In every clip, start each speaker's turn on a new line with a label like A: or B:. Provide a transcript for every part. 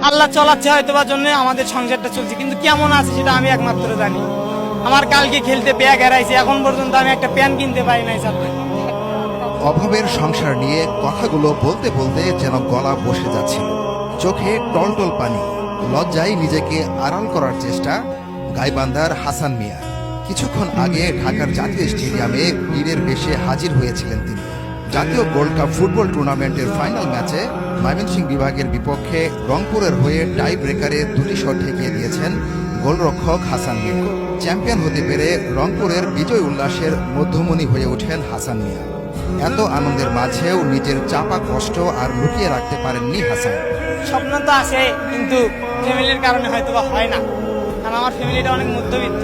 A: আল্লাহ চলাচ্ছে হয়তো বা জন্য আমাদের সংসারটা চলছে, কিন্তু কেমন আছে সেটা আমি একমাত্র জানি। আমার কালকে খেলতে ব্যাগ হারাইছে, এখন পর্যন্ত আমি একটা প্যান কিনতে পারি নাই স্যার।
B: অভাবের সংসার নিয়ে কথাগুলো বলতে বলতে যেন গলা বসে যাচ্ছিল, চোখে টলটল পানি। লজ্জায় নিজেকে আড়াল করার চেষ্টা গাইবান্ধার হাসান মিয়া। কিছুক্ষণ আগে ঢাকার জাতীয় স্টেডিয়ামে বীরের বেশে হাজির হয়েছিলেন তিনি। জাতীয় গোল্ড কাপ ফুটবল টুর্নামেন্টের ফাইনাল ম্যাচে ময়মনসিংহ বিভাগের বিপক্ষে রংপুরের হয়ে টাই ব্রেকারে দুটি শট ঠেকিয়ে দিয়েছেন গোলরক্ষক হাসান মিয়া। চ্যাম্পিয়ন হতে পেরে রংপুরের বিজয় উল্লাসের মধ্যমণি হয়ে ওঠেন হাসান মিয়া। এত আনন্দের মাঝেও নিজের চাপা কষ্ট আর লুকিয়ে রাখতে পারেননি হাসান।
A: স্বপ্ন তো আছে, কিন্তু ফ্যামিলির কারণে হয়তো বা হয় না, কারণ আমার ফ্যামিলিটা অনেক মধ্যবিত্ত।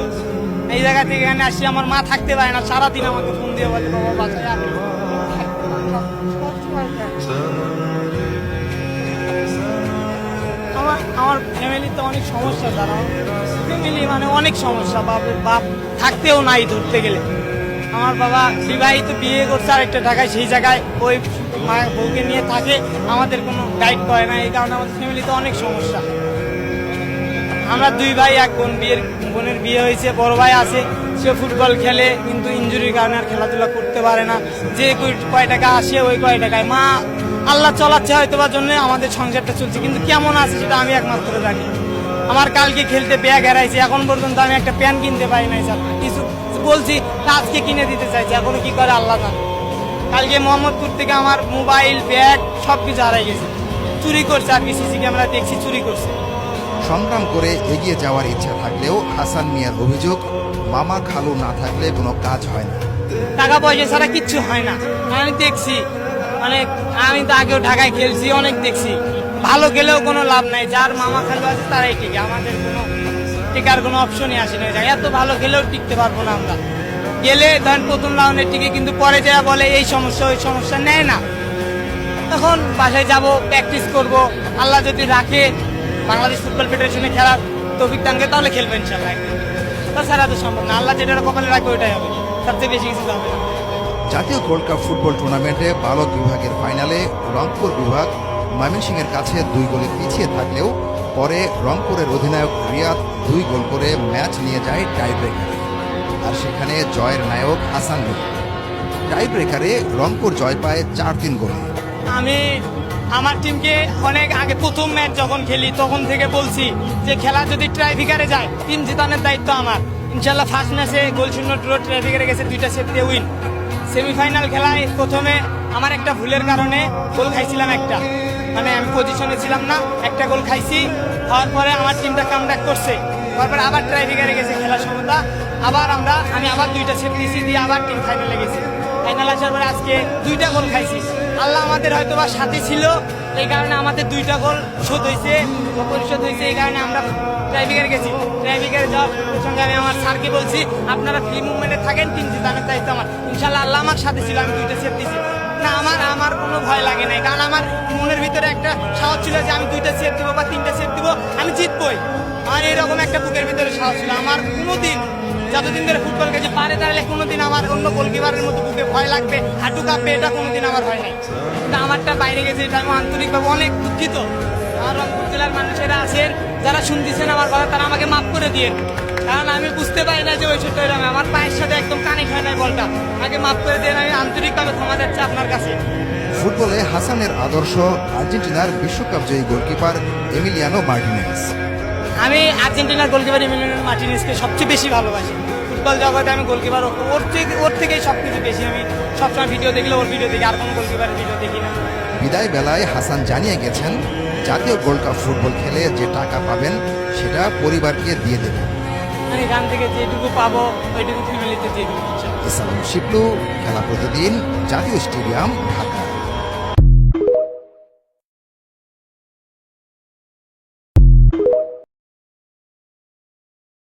A: এই জায়গা থেকে এখানে আসি, আমার মা থাকতে পারে না, সারাদিন আমাকে ফোন দিয়ে বলে বাবা বাসায় আসো। আমার ফ্যামিলিতে অনেক সমস্যা, তারা ফ্যামিলি মানে অনেক সমস্যা। বাপ থাকতেও নাই ধরতে গেলে। আমার বাবা বিবাহিত, বিয়ে করছে আরেকটা ঢাকায়, সেই জায়গায় ওই মা বউকে নিয়ে থাকে, আমাদের কোনো গাইড করে না। এই কারণে আমাদের ফ্যামিলিতে অনেক সমস্যা। আমরা দুই ভাই এক বোন, বোনের বিয়ে হয়েছে, বড় ভাই আছে, সে ফুটবল খেলে, কিন্তু ইনজুরির কারণে আর খেলাধুলা করতে পারে না। যে কয় টাকা আসে ওই কয় টাকায় মা আল্লাহ চলাচ্ছে হয়তো বা জন্য আমাদের সংসারটা চলছে, কিন্তু কেমন আছে সেটা আমি একমাত্র জানি। আমার কালকে খেলতে ব্যাগ হারাইছে, এখন পর্যন্ত আমি একটা প্যান কিনতে পারি নাই স্যার। কিছু বলছি আজকে কিনে দিতে চাইছে, এখনো কি করে আল্লাহ জানে। কালকে মোহাম্মদপুর থেকে আমার মোবাইল, ব্যাগ সবকিছু হারাই গেছে, চুরি করছে। আর সিসি ক্যামেরা দেখছি চুরি করছে।
B: সংগ্রাম করে এগিয়ে যাওয়ার ইচ্ছা থাকলেও হাসান মিয়ার অভিযোগ, মামা খালু না থাকলে কোনো কাজ হয় না।
A: টাকা পয়সা ছাড়া কিচ্ছু হয় না। আমি দেখছি, মানে আমি তো আগেও ঢাকায় খেলছি, অনেক দেখছি। ভালো খেলেও কোনো লাভ নাই, যার মামা খালু আছে তারাই টিকে। আমাদের কোনো টিকার কোনো অপশনই আসে না। এত ভালো খেলেও টিকতে পারবো না আমরা। গেলে ধরেন প্রথম রাউন্ডে টিকে, কিন্তু পরে যারা বলে এই সমস্যা ওই সমস্যা, নেয় না। তখন বাসায় যাব, প্র্যাকটিস করব। আল্লাহ যদি রাখে বাংলাদেশ ফুটবল ফেডারেশনে খেলার তৌফিক দান করে, তাহলে খেলবো ইনশাল্লাহ। তাছাড়া তো সম্ভব না, আল্লাহ যেটা কপালে রাখবে ওইটাই হবে, তার চেয়ে বেশি কিছু হবে না।
B: জাতীয় গোল্ড কাপ ফুটবল টুর্নামেন্টে বালক বিভাগের ফাইনালে রংপুর বিভাগ ময়মনসিংহের কাছে 2 গোলে পিছিয়ে থাকলেও পরে রংপুরের অধিনায়ক রিয়াদ 2 গোল করে ম্যাচ নিয়ে যায় টাই ব্রেকারে। আর সেখানে জয়ের নায়ক হাসান মিয়া। টাই ব্রেকারে রংপুর জয় পায় 4-3 গোলে।
A: আমি আমার টিমকে অনেক আগে প্রথম ম্যাচ যখন খেলি তখন থেকে বলছি যে খেলা যদি ট্রাইব্রেকারে যায় টিম জেতানোর দায়িত্ব আমার। ইনশাল্লাহ ফার্স্ট ম্যাচে গোল শূন্য ড্র, ট্রাইব্রেকারে গেছে 2টা সেট দিয়ে উইন। সেমিফাইনাল খেলায় প্রথমে আমার একটা ভুলের কারণে গোল খাইছিলাম একটা, মানে আমি পজিশনে ছিলাম না, একটা গোল খাইছি। খাওয়ার পরে আমার টিমটা কামব্যাক করছে, তারপরে আবার ট্রাইব্রেকারে গেছে খেলার সমতা, আবার আমি আবার 2টা সেট দিয়েছি, দিয়ে আবার টিম ফাইনালে গেছি। ফাইনাল আসার পরে আজকে 2টা গোল খাইছি। আল্লাহ আমাদের হয়তো বা সাথে ছিল, এই কারণে আমাদের 2টা গোল শোধ হয়েছে, পরিশোধ হয়েছে। এই কারণে আমরা ট্রাইব্রেকারে গেছি। ট্রাইব্রেকারে যাওয়ার সঙ্গে আমি আমার স্যারকে বলছি আপনারা ফ্রি মুভমেন্টে থাকেন, টিম জেতানোর দায়িত্ব আমার। ইনশাল্লাহ আল্লাহ আমার সাথে ছিল, আমি 2টা সেট দিয়েছি না। আমার কোনো ভয় লাগে নাই, কারণ আমার মনের ভিতরে একটা সাহস ছিল যে আমি 2টা সেট দিব বা 3টা সেট দিব, আমি জিতবই। আমার এরকম একটা বুকের ভিতরে সাহস ছিল। আমার কোনোদিন যতদিন ধরে ফুটবল খেলছি পারে দাঁড়ালে কোনোদিন আমার অন্য গোলকিপারের মতো বুকে ভয় লাগবে, হাঁটু কাঁপবে, এটা কোনোদিন আমার ভয় নাই। কিন্তু আমারটা বাইরে গেছে, এটা আমি আন্তরিকভাবে অনেক দুঃখিত। আমার রংপুর জেলার মানুষেরা আছেন যারা শুনতেছেন আমার কথা, তারা আমাকে মাফ করে দিয়ে, কারণ আমি বুঝতে পারি না যে ওই ছোট্ট আমার পায়ের সাথে একদম কানেক্ট হয় নাই বলটা। আমাকে মাফ করে দিয়ে, আমি আন্তরিকভাবে ক্ষমা যাচ্ছি আপনার কাছে।
B: ফুটবলে হাসানের আদর্শ আর্জেন্টিনার বিশ্বকাপ জয়ী গোলকিপার এমিলিয়ানো মার্টিনেজ।
A: আমি আর্জেন্টিনার গোলকিপার এমিলিয়ানো মার্টিনেজকে সবচেয়ে বেশি ভালোবাসি। ফুটবল জগতে আমি গোলকিপার ওর থেকেই সবকিছু বেশি। আমি সবসময় ভিডিও দেখলে ওর ভিডিও দেখি, আর কোনো গোলকিপারের ভিডিও দেখি না।
B: বিদায় বেলায় হাসান জানিয়ে গেছেন, জাতীয় গোল্ড কাপ ফুটবল খেলে যে টাকা পাবেন সেটা পরিবারকে দিয়ে দেবেন।
A: আমি এখান থেকে যেটুকু পাবো ওইটুকু ফ্যামিলিতে দিয়ে দেবো।
B: ইসলাম শিবলু, খেলা প্রতিদিন, জাতীয় স্টেডিয়াম, ঢাকা।